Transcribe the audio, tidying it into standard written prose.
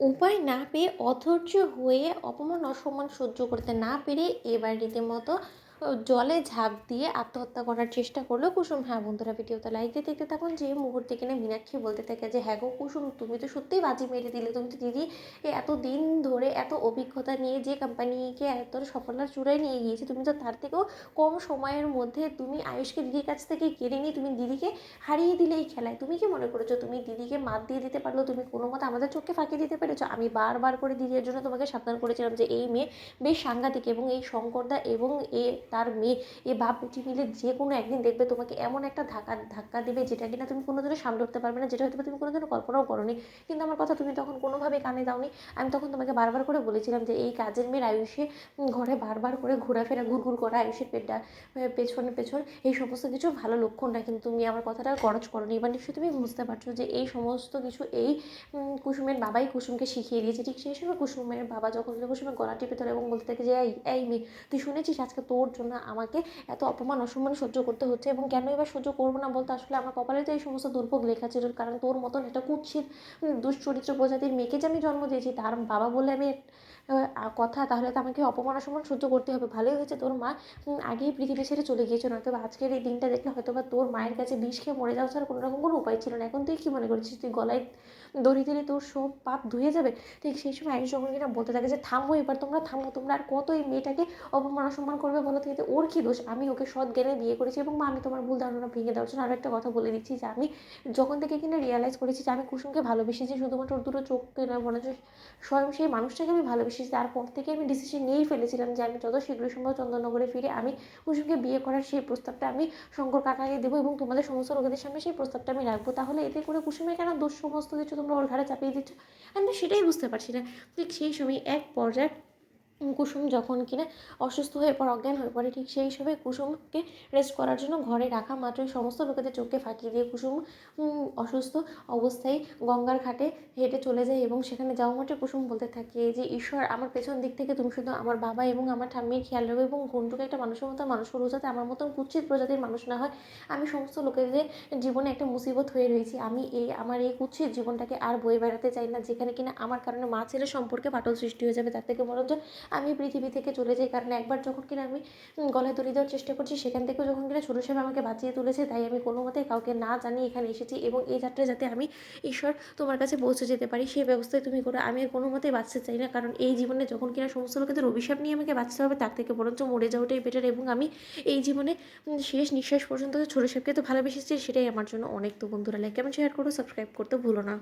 উপায় না পেয়ে অধৈর্য হয়ে অপমান অসম্মান সহ্য করতে না পেরে এবার রীতিমতো জলে ঝাঁপ দিয়ে আত্মহত্যা করার চেষ্টা করলো কুসুম। হ্যাঁ বন্ধুরা, ভিডিওতে লাইক দিয়ে দেখতে থাকুন। যে মুহূর্তে কিনা মীনাক্ষী বলতে থাকে যে হ্যাঁ গো কুসুম, তুমি তো সত্যিই বাজি মেরে দিলে। তুমি তো দিদি এত দিন ধরে এত অভিজ্ঞতা নিয়ে যে কোম্পানিকে এত সফলতার চূড়ায় নিয়ে গিয়েছে, তুমি তো তার থেকেও কম সময়ের মধ্যে তুমি আয়ুষকে দিদির কাছ থেকে কেড়ে নিয়ে তুমি দিদিকে হারিয়ে দিলে এই খেলায়। তুমি কি মনে করেছো তুমি দিদিকে মাত দিয়ে দিতে পারলো? তুমি কোনো মতে আমাদের চোখকে ফাঁকি দিতে পেরেছো? আমি বারবার করে দিদির জন্য তোমাকে সাবধান করেছিলাম যে এই মেয়ে বেশ সাংঘাতিক, এবং এই শঙ্করদা এবং তার মেয়ে বাপ বেটি মিলে যে কোনো একদিন দেখবে তোমাকে এমন একটা ধাক্কা ধাক্কা দেবে যেটা কিনা তুমি কোনোদিনও সামলে উঠতে পারবে না, যেটা হয়তো তুমি কোনোদিনও কল্পনাও করোনি। কিন্তু আমার কথা তুমি তখন কোনোভাবেই কানে দাওনি। আমি তখন তোমাকে বারবার করে বলেছিলাম যে এই কাজের মেয়ের আয়ুষে ঘরে বারবার করে ঘোরাফেরা ঘুরঘুর করা, আয়ুষের পেটটা পেছনে পেছন, এই সমস্ত কিছু ভালো লক্ষণ না। কিন্তু তুমি আমার কথাটা গরজ করোনি। এবার নিশ্চয়ই তুমি বুঝতে পারছো যে এই সমস্ত কিছু এই কুসুমের বাবাই কুসুমকে শিখিয়ে দিয়েছে। ঠিক সেই সময় কুসুমের বাবা যখন কুসুমের গলা টিপে ধরে এবং বলতে থাকে যে এই এই মেয়ে, তুই শুনেছিস আজকে তোর জন্য আমাকে এত অপমান অসম্মান সহ্য করতে হচ্ছে, এবং কেন এবার সহ্য করবো না বলতে? আসলে আমার কপালে তো এই সমস্ত দুর্ভোগ লেখা ছিল, কারণ তোর মতন একটা কুৎসিত দুশ্চরিত্র প্রজাতির মেয়েকে যে আমি জন্ম দিয়েছি, তার বাবা বলে আমি কথা, তাহলে তো আমাকে অপমান অসম্মান সহ্য করতে হবে। ভালোই হয়েছে তোর মা আগেই পৃথিবী ছেড়ে চলে গিয়েছে, নয়তো আজকের এই দিনটা দেখলে হয়তো বা তোর মায়ের কাছে বিষ খেয়ে মরে যাওয়া ছাড়া কোনো রকম কোনো উপায় ছিল না। এখন তুই কী মনে করছিস তুই গলায় দড়ি দিলে তোর সব পাপ ধুয়ে যাবে? ঠিক সেই সময় আইন যখন কিনা বলতে থাকে যে থামো, এবার তোমরা থামো, তোমরা আর কত এই মেয়েটাকে অপমান অসম্মান করবে বলো? থেকে ওর কী দোষ? আমি ওকে সৎ জ্ঞানে বিয়ে করেছি, এবং মা আমি তোমার ভুল ধারণা ভেঙে দেওয়ার জন্য আরও একটা কথা বলে দিচ্ছি যে আমি যখন থেকে কিনা রিয়ালাইজ করেছি যে আমি কুসুমকে ভালোবেসেছি, শুধুমাত্র ওর দুটো চোখকে না, মনে হচ্ছে স্বয়ং সেই মানুষটাকে আমি ভালোবেসেছি, তারপর থেকে আমি ডিসিশন নিয়েই ফেলেছিলাম যে আমি যত শীঘ্রই সম্ভব চন্দননগরে ফিরে আমি কুসুমকে বিয়ে করার সেই প্রস্তাবটা আমি শঙ্কর কাকাকে দেবো, এবং তোমাদের সমস্ত লোকেদের সামনে সেই প্রস্তাবটা আমি রাখবো। তাহলে এতে করে কুসুমের কেন দোষ সমস্ত কিছু তোমরা ওর ঘাড়ে চাপিয়ে দিচ্ছ? আমি তো সেটাই বুঝতে পারছি না। ঠিক সেই সময় এক পর্যায়ে কুসুম যখন কিনা অসুস্থ হয়ে পড়ে, অজ্ঞান হয়ে পড়ে, ঠিক সেই সময় কুসুমকে রেস্ট করার জন্য ঘরে রাখা মাত্রই সমস্ত লোকেদের চোখকে ফাঁকি দিয়ে কুসুম অসুস্থ অবস্থায় গঙ্গার ঘাটে হেঁটে চলে যায়, এবং সেখানে যাওয়া মাত্র কুসুম বলতে থাকে যে ঈশ্বর, আমার পেছন দিক থেকে তুমি শুধু আমার বাবা এবং আমার ঠাম্মির খেয়াল রাখবে, এবং ঘন্টুকে একটা মানুষের মতো মানুষ করবো, যাতে আমার মতন কুৎসিত প্রজাতির মানুষ না হয়। আমি সমস্ত লোকেদের জীবনে একটা মুসিবত হয়ে রয়েছি। আমি আমার এই কুৎসিত জীবনটাকে আর বয়ে বেড়াতে চাই না, যেখানে কিনা আমার কারণে মা ছেলে সম্পর্কে ফাটল সৃষ্টি হয়ে যাবে। তার থেকে বরঞ্চ আমি পৃথিবী থেকে চলে যাই, কারণ একবার যখন কিনা আমি গলায় দড়ি দেওয়ার চেষ্টা করছি, সেখান থেকেও যখন কিনা ছোটো সাহেব আমাকে বাঁচিয়ে তুলেছে, তাই আমি কোনো মতেই কাউকে না জানিয়ে এখানে এসেছি, এবং এই যাত্রায় যাতে আমি ঈশ্বর তোমার কাছে পৌঁছে যেতে পারি সেই ব্যবস্থায় তুমি করো। আমি আর কোনো মতেই বাঁচতে চাই না, কারণ এই জীবনে যখন কিনা সমস্ত লোকেদের অভিশাপ নিয়ে আমাকে বাঁচতে হবে, তার থেকে বরঞ্চ মরে যাওয়াটাই বেটার। এবং আমি এই জীবনে শেষ নিঃশ্বাস পর্যন্ত ছোটো সাহেবকে তো ভালোবেসেছি, সেটাই আমার জন্য অনেক। তো বন্ধুরা লাইক এবং শেয়ার করো, সাবস্ক্রাইব করতে ভুলো না।